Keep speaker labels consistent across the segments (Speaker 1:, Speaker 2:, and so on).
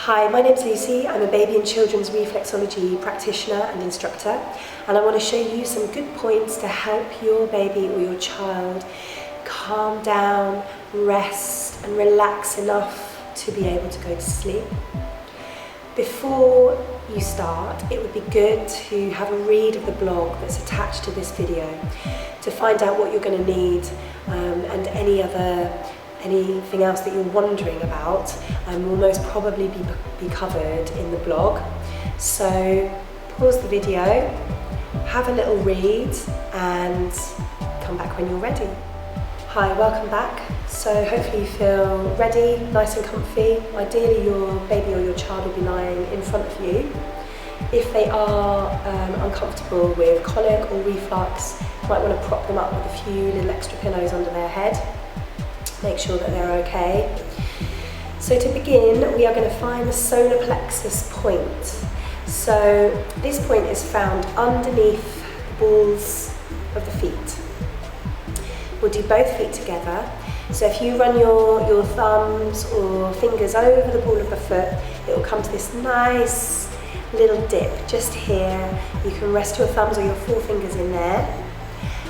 Speaker 1: Hi, my name's Lucy. I'm a baby and children's reflexology practitioner and instructor, and I want to show you some good points to help your baby or your child calm down, rest and relax enough to be able to go to sleep. Before you start, it would be good to have a read of the blog that's attached to this video to find out what you're going to need and anything else that you're wondering about will most probably be covered in the blog. So pause the video, have a little read and come back when you're ready. Hi, welcome back. So hopefully you feel ready, nice and comfy. Ideally your baby or your child will be lying in front of you. If they are uncomfortable with colic or reflux, you might want to prop them up with a few little extra pillows under their head. Make sure that they're okay. So to begin, we are going to find the solar plexus point. So this point is found underneath the balls of the feet. We'll do both feet together. So if you run your thumbs or fingers over the ball of the foot, it will come to this nice little dip just here. You can rest your thumbs or your forefingers in there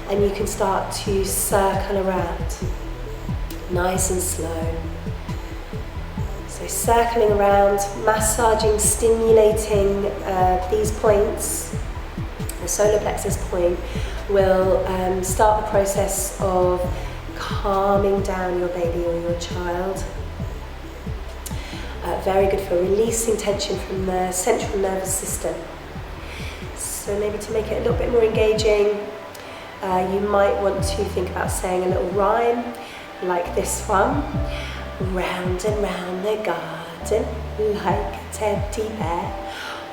Speaker 1: and you can start to circle around. Nice and slow. So circling around, massaging, stimulating these points. The solar plexus point will start the process of calming down your baby or your child. Very good for releasing tension from the central nervous system. So maybe to make it a little bit more engaging, you might want to think about saying a little rhyme like this one. Round and round the garden like a teddy bear.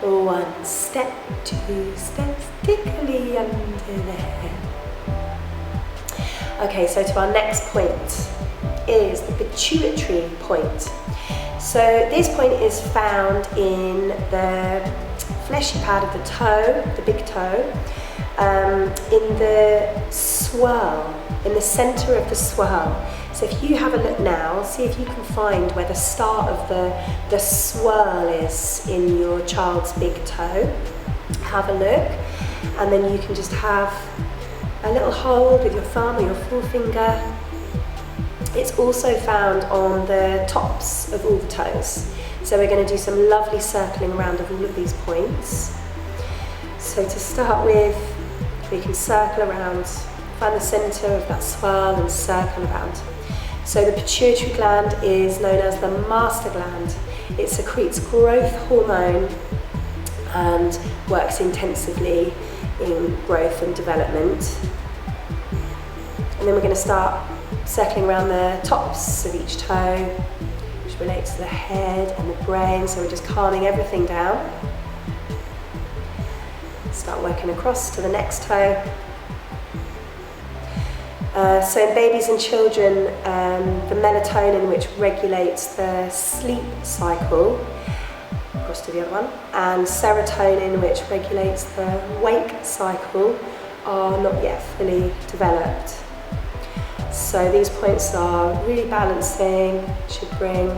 Speaker 1: One step, two steps, tickly under there. Okay, so to our next point is the pituitary point. So this point is found in the fleshy pad of the toe, the big toe, in the swirl, in the center of the swirl. So if you have a look now, see if you can find where the start of the swirl is in your child's big toe. Have a look, and then you can just have a little hold with your thumb or your forefinger. It's also found on the tops of all the toes. So we're going to do some lovely circling around of all of these points. So to start with, we can circle around, find the center of that swirl and circle around. So the pituitary gland is known as the master gland. It secretes growth hormone and works intensively in growth and development. And then we're going to start circling around the tops of each toe, which relates to the head and the brain. So we're just calming everything down. Start working across to the next toe. So in babies and children, the melatonin, which regulates the sleep cycle, across to the other one, and serotonin, which regulates the wake cycle, are not yet fully developed. So these points are really balancing, should bring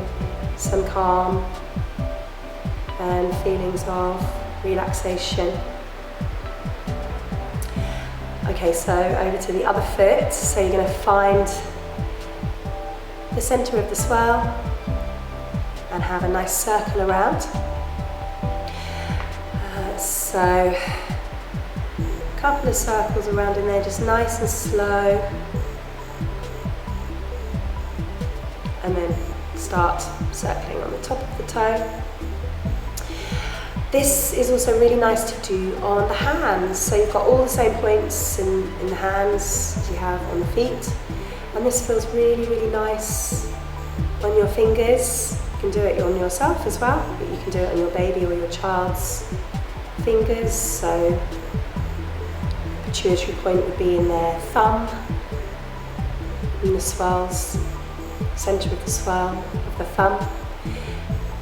Speaker 1: some calm and feelings of relaxation. Okay, so over to the other foot. So you're going to find the center of the swirl and have a nice circle around. So a couple of circles around in there, just nice and slow. And then start circling on the top of the toe. This is also really nice to do on the hands. So you've got all the same points in the hands as you have on the feet. And this feels really, really nice on your fingers. You can do it on yourself as well, but you can do it on your baby or your child's fingers. So the pituitary point would be in their thumb, in the swirls, center of the swirl of the thumb.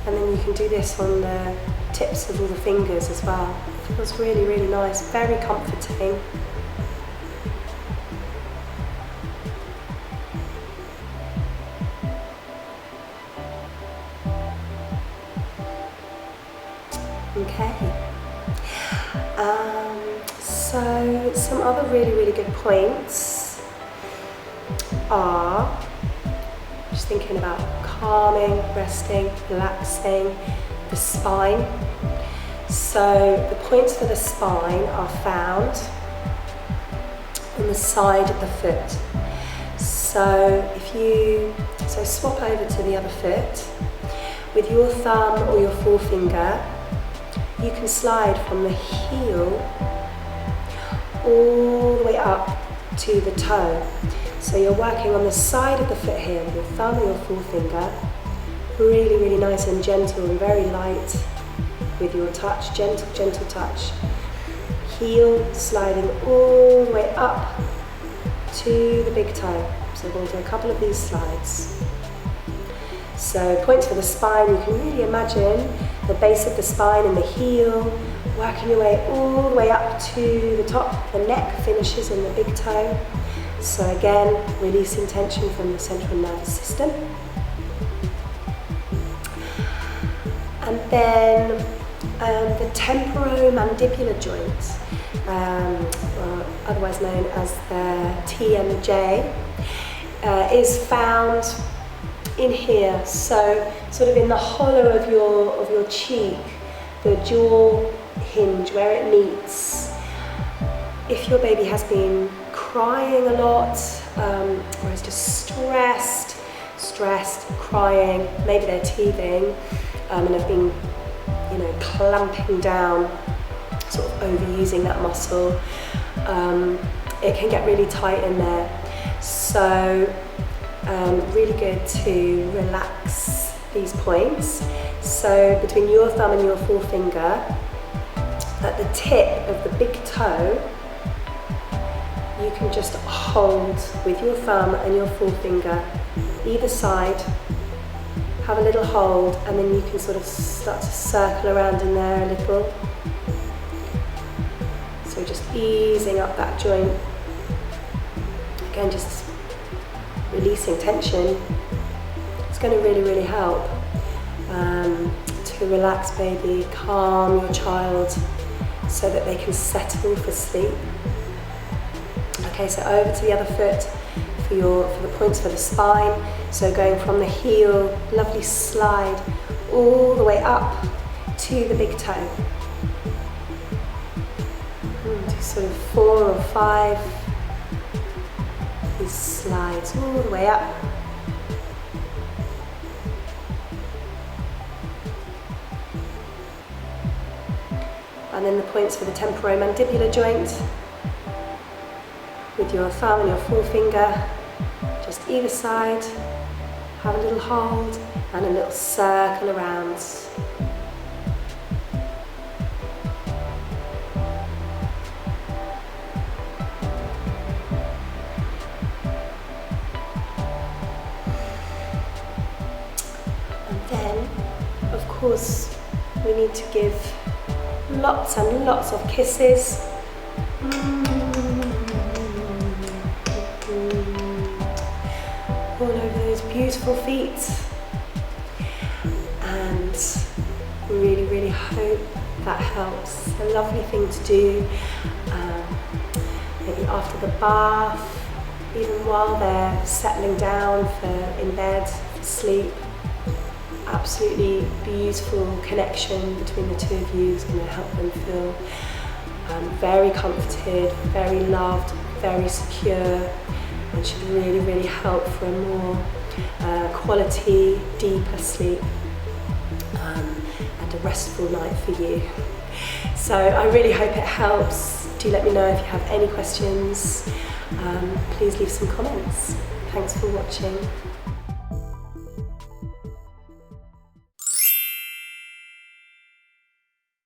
Speaker 1: And then you can do this on the tips of all the fingers as well. It feels really, really nice, very comforting. Okay. So some other really good points are just thinking about calming, resting, relaxing the spine. So the points for the spine are found on the side of the foot. So so swap over to the other foot. With your thumb or your forefinger, you can slide from the heel all the way up to the toe. So you're working on the side of the foot here with your thumb or your forefinger, really nice and gentle and very light with your touch, gentle touch. Heel sliding all the way up to the big toe. So we'll do a couple of these slides. So points for the spine, you can really imagine the base of the spine and the heel, working your way all the way up to the top. The neck finishes in the big toe. So again, releasing tension from the central nervous system. And then the temporomandibular joint, otherwise known as the TMJ, is found in here, so sort of in the hollow of your cheek, the jaw hinge where it meets. If your baby has been crying a lot, or is just stressed, crying, maybe they're teething, and have been, clamping down, sort of overusing that muscle, it can get really tight in there. So really good to relax these points. So between your thumb and your forefinger, at the tip of the big toe, you can just hold with your thumb and your forefinger either side, have a little hold, and then you can sort of start to circle around in there a little. So just easing up that joint. Again, just releasing tension. It's going to really help to relax baby, calm your child so that they can settle for sleep. Okay, so over to the other foot for the points for the spine. So going from the heel, lovely slide all the way up to the big toe. Do sort of 4 or 5 these slides all the way up. And then the points for the temporomandibular joint. With your thumb and your forefinger, just either side, have a little hold and a little circle around. And then, of course, we need to give lots and lots of kisses. All over those beautiful feet, and really hope that helps. A lovely thing to do, maybe after the bath, even while they're settling down in bed for sleep. Absolutely beautiful connection between the two of you is going to help them feel very comforted, very loved, very secure. And should really help for a more quality, deeper sleep and a restful night for you. So I really hope it helps. Do let me know if you have any questions. Please leave some comments. Thanks for watching.